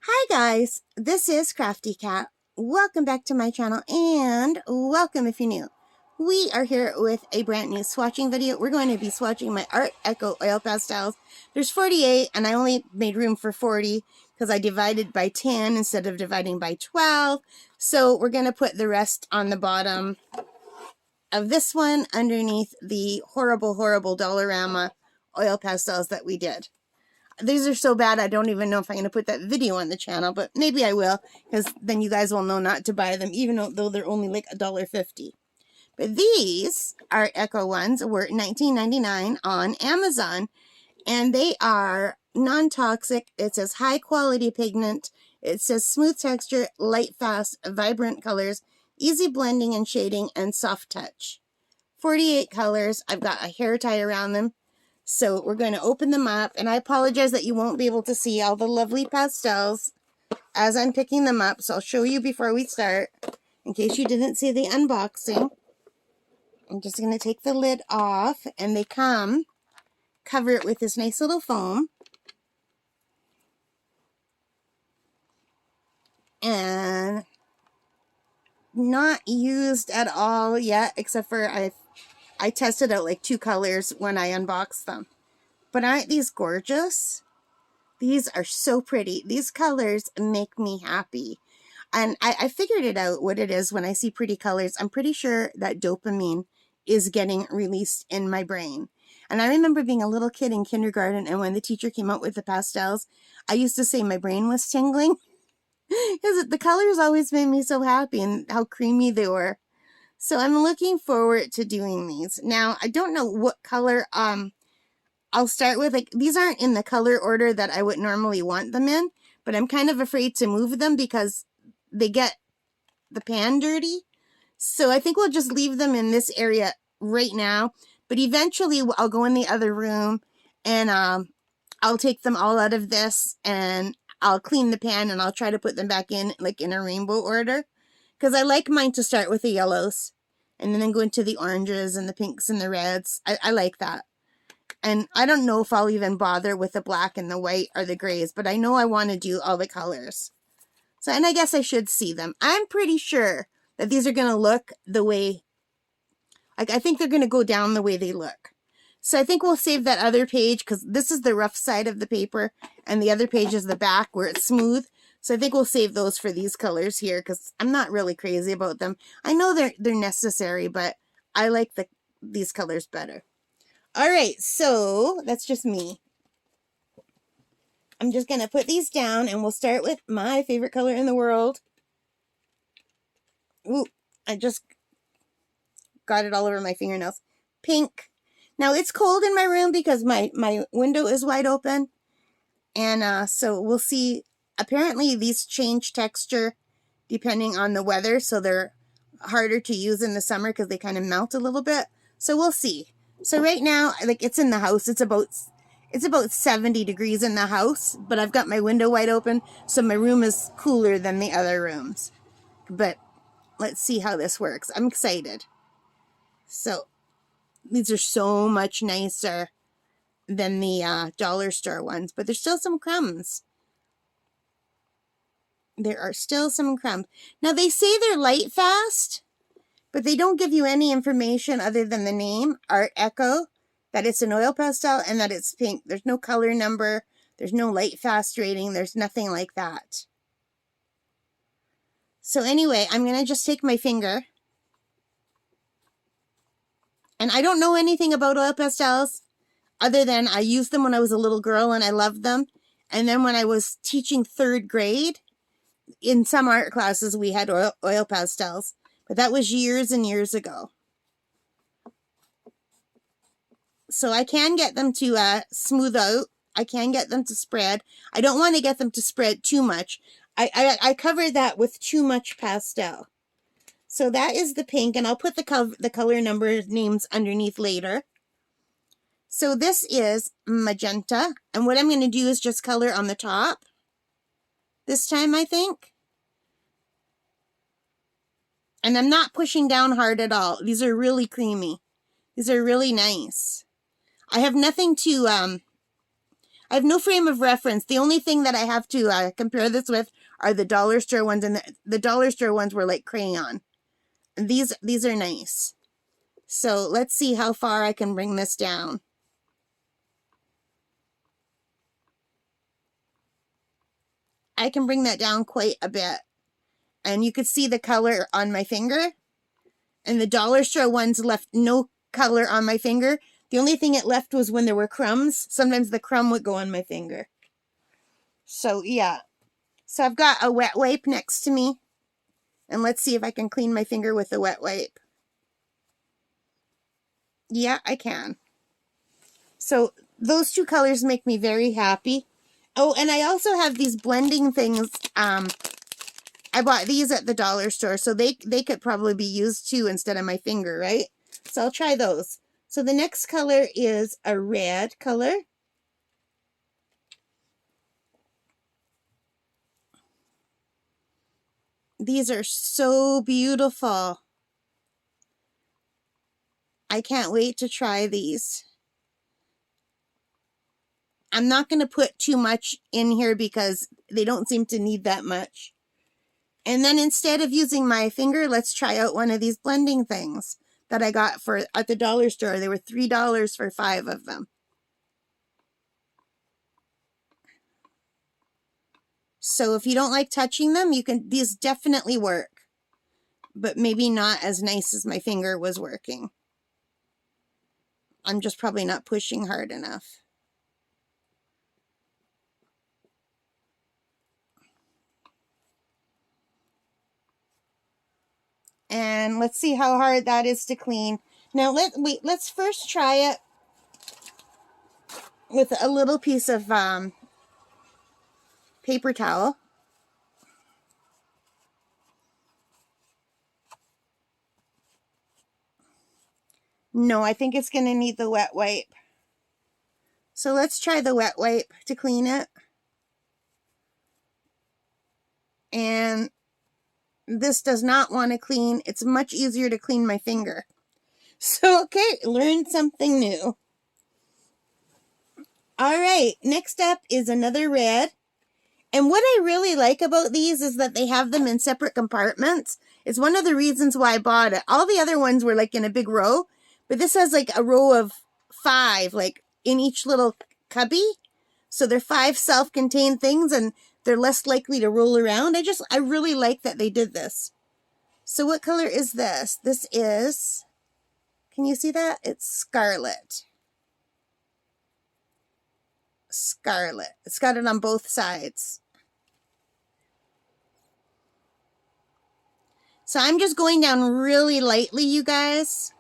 Hi guys, this is Crafty Cat. Welcome back to my channel and welcome if you're new. We are here with a brand new swatching video. We're going to be swatching my Artecho oil pastels. There's 48 and I only made room for 40 because I divided by 10 instead of dividing by 12. So we're going to put the rest on the bottom of this one underneath the horrible Dollarama oil pastels that we did. These are so bad I don't even know if I'm going to put that video on the channel, but maybe I will, because then you guys will know not to buy them, even though they're only like $1.50. But these are Echo ones, were $19.99 on Amazon, and they are non-toxic. It says high quality pigment. It says smooth texture, light fast, vibrant colors, easy blending and shading, and soft touch. 48 colors. I've got a hair tie around them. So we're going to open them up, and I apologize that you won't be able to see all the lovely pastels as I'm picking them up. So I'll show you before we start, in case you didn't see the unboxing. I'm just going to take the lid off, and they come, cover it with this nice little foam. And not used at all yet, except for I tested out like 2 colors when I unboxed them. But aren't these gorgeous? These are so pretty. These colors make me happy. And I figured it out what it is when I see pretty colors. I'm pretty sure that dopamine is getting released in my brain. And I remember being a little kid in kindergarten, and when the teacher came out with the pastels, I used to say my brain was tingling. Because the colors always made me so happy, and how creamy they were. So I'm looking forward to doing these. Now, I don't know what color I'll start with. Like, these aren't in the color order that I would normally want them in, but I'm kind of afraid to move them because they get the pan dirty. So I think we'll just leave them in this area right now, but eventually I'll go in the other room and I'll take them all out of this and I'll clean the pan and I'll try to put them back in like in a rainbow order, because I like mine to start with the yellows and then go into the oranges and the pinks and the reds. I like that. And I don't know if I'll even bother with the black and the white or the grays, but I know I want to do all the colors. So, and I guess I should see them. I'm pretty sure that these are going to look the way, like, I think they're going to go down the way they look. So I think we'll save that other page, because this is the rough side of the paper, and the other page is the back where it's smooth. So I think we'll save those for these colors here, because I'm not really crazy about them. I know they're necessary, but I like these colors better. All right, so that's just me. I'm just going to put these down, and we'll start with my favorite color in the world. Ooh, I just got it all over my fingernails. Pink. Now, it's cold in my room because my window is wide open. And so we'll see. Apparently, these change texture depending on the weather, so they're harder to use in the summer because they kind of melt a little bit. So we'll see. So right now, like, it's in the house. It's about 70 degrees in the house, but I've got my window wide open, so my room is cooler than the other rooms. But let's see how this works. I'm excited. So these are so much nicer than the dollar store ones, but there's still some crumbs. There are still some crumbs. Now, they say they're light fast, but they don't give you any information other than the name, Artecho, that it's an oil pastel and that it's pink. There's no color number. There's no light fast rating. There's nothing like that. So anyway, I'm going to just take my finger. And I don't know anything about oil pastels other than I used them when I was a little girl and I loved them. And then when I was teaching 3rd grade, in some art classes, we had oil pastels. But that was years and years ago. So I can get them to smooth out. I can get them to spread. I don't want to get them to spread too much. I covered that with too much pastel. So that is the pink, and I'll put the color number names underneath later. So this is magenta, and what I'm going to do is just color on the top. This time, I think. And I'm not pushing down hard at all. These are really creamy. These are really nice. I have nothing to, I have no frame of reference. The only thing that I have to compare this with are the dollar store ones, and the dollar store ones were like crayon. And these are nice. So let's see how far I can bring this down. I can bring that down quite a bit. And you could see the color on my finger. And the dollar store ones left no color on my finger. The only thing it left was when there were crumbs. Sometimes the crumb would go on my finger. So yeah. So I've got a wet wipe next to me. And let's see if I can clean my finger with the wet wipe. Yeah, I can. So those two colors make me very happy. Oh, and I also have these blending things. I bought these at the dollar store, so they could probably be used too instead of my finger, right? So I'll try those. So the next color is a red color. These are so beautiful. I can't wait to try these. I'm not going to put too much in here because they don't seem to need that much. And then instead of using my finger, let's try out one of these blending things that I got at the dollar store. They were $3 for 5 of them. So if you don't like touching them, these definitely work, but maybe not as nice as my finger was working. I'm just probably not pushing hard enough. And let's see how hard that is to clean. Now let's first try it with a little piece of paper towel. No, I think it's going to need the wet wipe. So let's try the wet wipe to clean it. And this does not want to clean. It's much easier to clean my finger. So, okay, learned something new. All right, next up is another red. And what I really like about these is that they have them in separate compartments. It's one of the reasons why I bought it. All the other ones were like in a big row, but this has like a row of 5, like in each little cubby. So they're 5 self-contained things and they're less likely to roll around. I really like that they did this. So what color is this? This is, can you see that? It's scarlet. Scarlet. It's got it on both sides. So I'm just going down really lightly, you guys.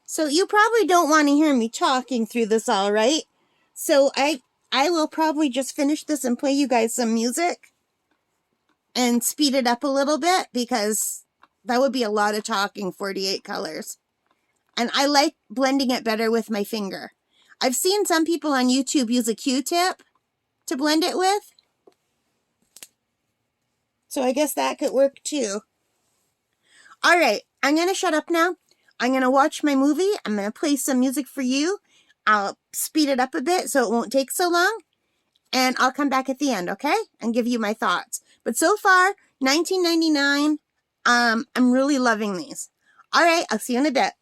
So you probably don't want to hear me talking through this, all right? So I will probably just finish this and play you guys some music and speed it up a little bit because that would be a lot of talking, 48 colors. And I like blending it better with my finger. I've seen some people on YouTube use a Q-tip to blend it with. So I guess that could work too. All right, I'm going to shut up now. I'm going to watch my movie. I'm going to play some music for you. I'll speed it up a bit so it won't take so long. And I'll come back at the end, okay? And give you my thoughts. But so far, $19.99. I'm really loving these. All right, I'll see you in a bit.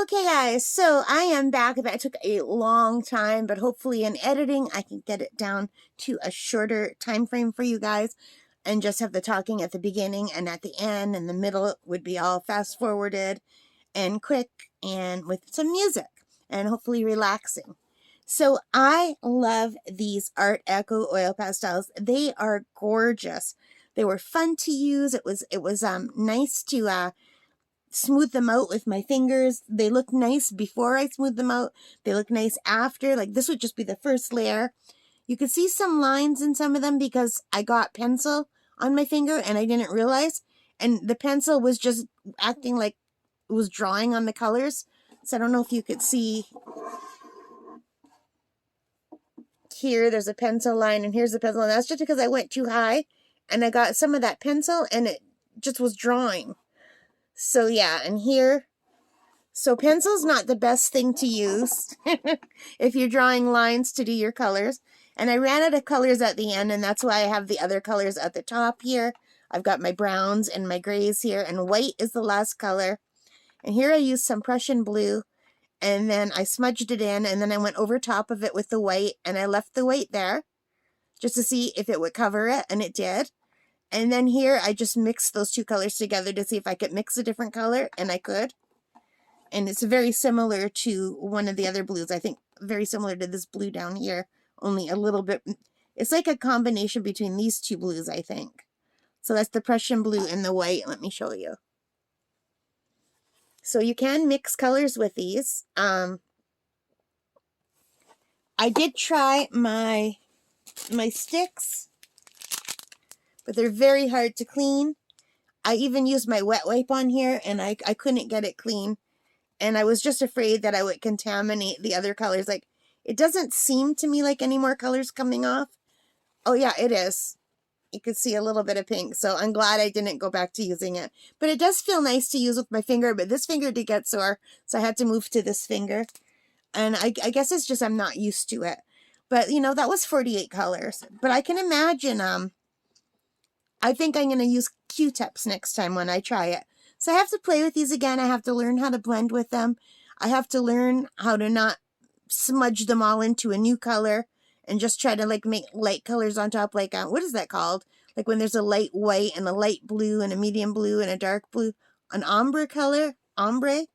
Okay guys, so I am back. That took a long time, but hopefully in editing I can get it down to a shorter time frame for you guys and just have the talking at the beginning and at the end, and the middle would be all fast forwarded and quick and with some music and hopefully relaxing. So I love these Artecho oil pastels. They are gorgeous. They were fun to use. It was nice to smooth them out with my fingers. They look nice before I smooth them out. They look nice after. Like this would just be the first layer. You could see some lines in some of them because I got pencil on my finger and I didn't realize. And the pencil was just acting like it was drawing on the colors. So I don't know if you could see here. There's a pencil line and here's the pencil line. That's just because I went too high and I got some of that pencil and it just was drawing. So yeah, and here, so pencil's not the best thing to use if you're drawing lines to do your colors. And I ran out of colors at the end, and that's why I have the other colors at the top here. I've got my browns and my grays here, and white is the last color. And here I used some Prussian blue, and then I smudged it in, and then I went over top of it with the white, and I left the white there just to see if it would cover it, and it did. And then here, I just mixed those two colors together to see if I could mix a different color, and I could. And it's very similar to one of the other blues. I think very similar to this blue down here, only a little bit. It's like a combination between these two blues, I think. So that's the Prussian blue and the white. Let me show you. So you can mix colors with these. I did try my sticks, but they're very hard to clean. I even used my wet wipe on here, and I couldn't get it clean. And I was just afraid that I would contaminate the other colors. Like, it doesn't seem to me like any more colors coming off. Oh, yeah, it is. You can see a little bit of pink. So I'm glad I didn't go back to using it. But it does feel nice to use with my finger. But this finger did get sore, so I had to move to this finger. And I guess it's just I'm not used to it. But, you know, that was 48 colors. But I can imagine, I think I'm going to use Q-tips next time when I try it. So I have to play with these again. I have to learn how to blend with them. I have to learn how to not smudge them all into a new color and just try to like make light colors on top. Like, what is that called? Like when there's a light white and a light blue and a medium blue and a dark blue, an ombre color, ombre.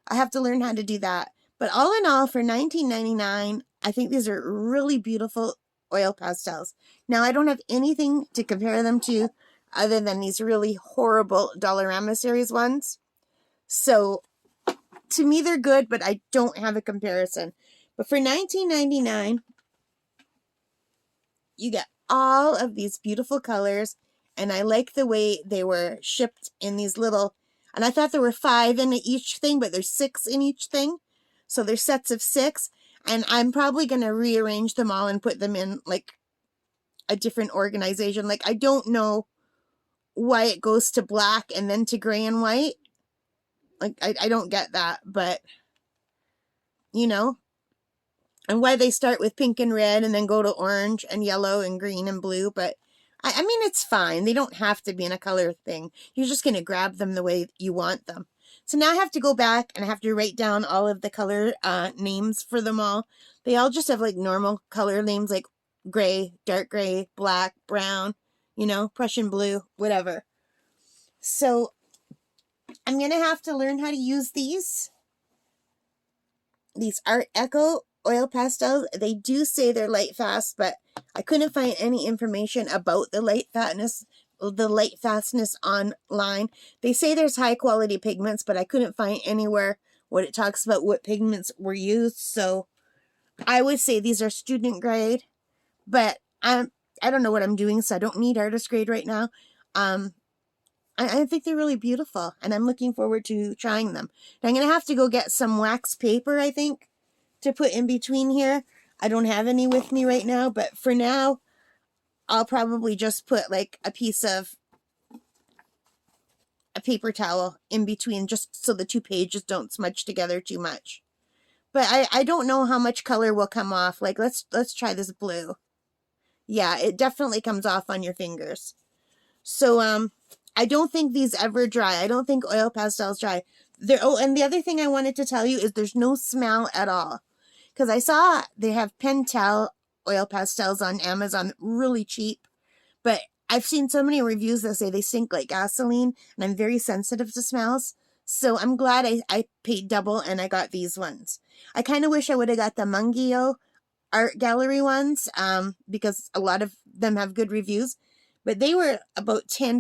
I have to learn how to do that. But all in all, for $19.99, I think these are really beautiful oil pastels. Now, I don't have anything to compare them to other than these really horrible Dollarama series ones. So, to me, they're good, but I don't have a comparison. But for $19.99, you get all of these beautiful colors, and I like the way they were shipped in these little, and I thought there were 5 in each thing, but there's 6 in each thing. So there's sets of 6, and I'm probably going to rearrange them all and put them in like a different organization. Like, I don't know why it goes to black and then to gray and white. Like, I don't get that, but, you know, and why they start with pink and red and then go to orange and yellow and green and blue. But, I mean, it's fine. They don't have to be in a color thing. You're just going to grab them the way you want them. So now I have to go back and I have to write down all of the color names for them all. They all just have like normal color names like gray, dark gray, black, brown, you know, Prussian blue, whatever. So I'm going to have to learn how to use these Artecho oil pastels. They do say they're light fast, but I couldn't find any information about the light fastness online. They say there's high quality pigments, but I couldn't find anywhere what it talks about what pigments were used. So I would say these are student grade, but I don't know what I'm doing, so I don't need artist grade right now. I think they're really beautiful, and I'm looking forward to trying them. And I'm going to have to go get some wax paper, I think, to put in between here. I don't have any with me right now, but for now, I'll probably just put like a piece of a paper towel in between just so the 2 pages don't smudge together too much. But I don't know how much color will come off. Like, let's try this blue. Yeah, it definitely comes off on your fingers. So, I don't think these ever dry. I don't think Oil Pastels dry. Oh, and the other thing I wanted to tell you is there's no smell at all. Because I saw they have Pentel Oil Pastels on Amazon, really cheap. But I've seen so many reviews that say they stink like gasoline, and I'm very sensitive to smells. So I'm glad I paid double and I got these ones. I kind of wish I would have got the Mungio art gallery ones, because a lot of them have good reviews, but they were about $10,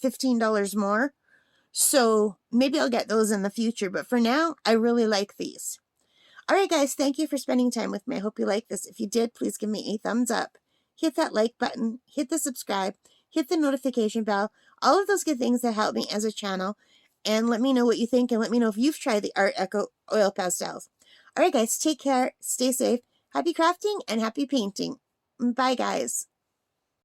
$15 more. So maybe I'll get those in the future, but for now, I really like these. All right, guys, thank you for spending time with me. I hope you like this. If you did, please give me a thumbs up. Hit that like button, hit the subscribe, hit the notification bell, all of those good things that help me as a channel. And let me know what you think, and let me know if you've tried the Artecho Oil Pastels. All right, guys, take care, stay safe, happy crafting, and happy painting. Bye, guys.